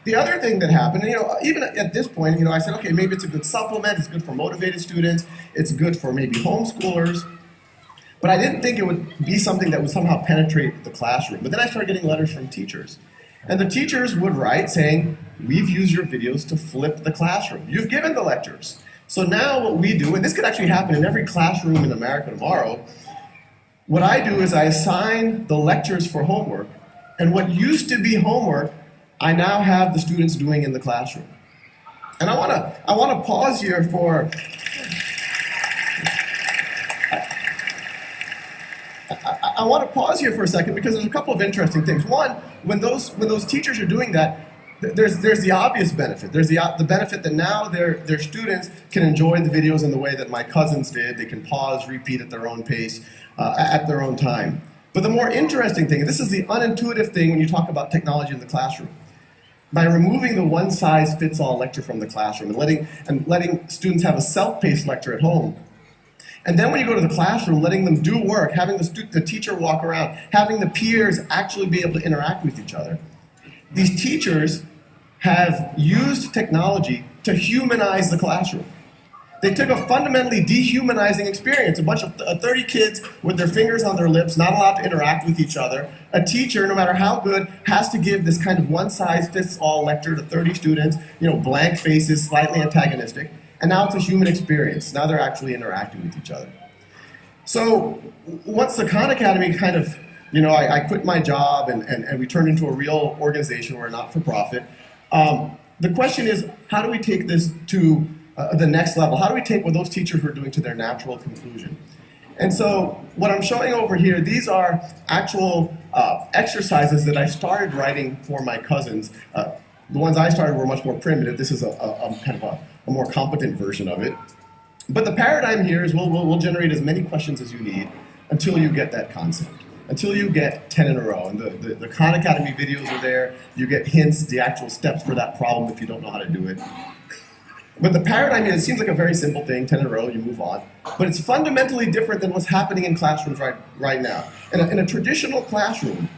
The other thing that happened, even at this point, I said, okay, maybe it's a good supplement, it's good for motivated students, it's good for maybe homeschoolers, but I didn't think it would be something that would somehow penetrate the classroom. But then I started getting letters from teachers. And the teachers would write saying, we've used your videos to flip the classroom. You've given the lectures. So now what we do, and this could actually happen in every classroom in America tomorrow, what I do is I assign the lectures for homework, and what used to be homework, I now have the students doing in the classroom. And I want to pause here for I want to pause here for a second because there's a couple of interesting things. One, when those teachers are doing that, there's the obvious benefit. There's the benefit that now their students can enjoy the videos in the way that my cousins did. They can pause, repeat at their own pace, at their own time. But the more interesting thing, and this is the unintuitive thing when you talk about technology in the classroom, by removing the one-size-fits-all lecture from the classroom and letting students have a self-paced lecture at home, and then when you go to the classroom, letting them do work, having the teacher walk around, having the peers actually be able to interact with each other. These teachers have used technology to humanize the classroom. They took a fundamentally dehumanizing experience, a bunch of 30 kids with their fingers on their lips, not allowed to interact with each other. A teacher, no matter how good, has to give this kind of one-size-fits-all lecture to 30 students, blank faces, slightly antagonistic. And now it's a human experience. Now they're actually interacting with each other. So once the Khan Academy kind of, I quit my job and we turned into a real organization. We're a not-for-profit. The question is, how do we take this to the next level? How do we take what those teachers were doing to their natural conclusion? And so what I'm showing over here, these are actual exercises that I started writing for my cousins. The ones I started were much more primitive. This is a kind of a more competent version of it. But the paradigm here is we'll generate as many questions as you need until you get that concept, until you get 10 in a row. And the Khan Academy videos are there. You get hints, the actual steps for that problem if you don't know how to do it. But the paradigm here, it seems like a very simple thing, 10 in a row, you move on. But it's fundamentally different than what's happening in classrooms right now. In a traditional classroom,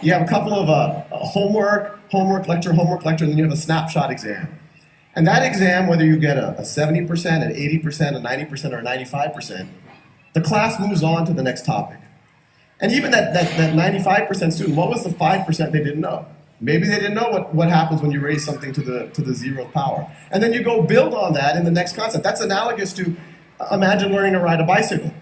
you have a couple of homework lecture, and then you have a snapshot exam. And that exam, whether you get a 70%, an 80%, a 90%, or a 95%, the class moves on to the next topic. And even that 95% student, what was the 5% they didn't know? Maybe they didn't know what happens when you raise something to the 0th power. And then you go build on that in the next concept. That's analogous to, imagine learning to ride a bicycle.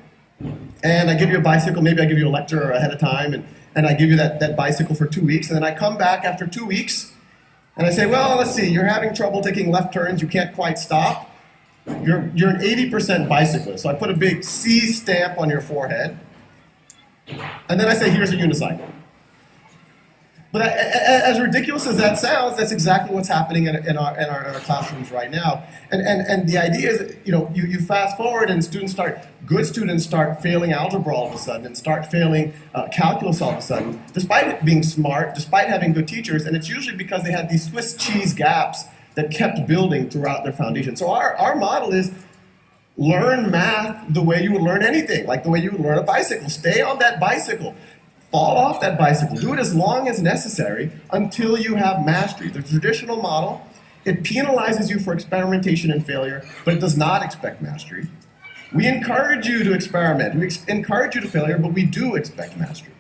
And I give you a bicycle, maybe I give you a lecture ahead of time, and I give you that bicycle for 2 weeks, and then I come back after 2 weeks, and I say, well, let's see, you're having trouble taking left turns, you can't quite stop. You're an 80% bicyclist. So I put a big C stamp on your forehead, and then I say, here's a unicycle. But as ridiculous as that sounds, that's exactly what's happening in our classrooms right now. And the idea is, you fast forward and good students start failing algebra all of a sudden and start failing calculus all of a sudden, despite being smart, despite having good teachers, and it's usually because they had these Swiss cheese gaps that kept building throughout their foundation. So our model is learn math the way you would learn anything, like the way you would learn a bicycle. Stay on that bicycle. Fall off that bicycle. Do it as long as necessary until you have mastery. The traditional model, it penalizes you for experimentation and failure, but it does not expect mastery. We encourage you to experiment. We encourage you to failure, but we do expect mastery.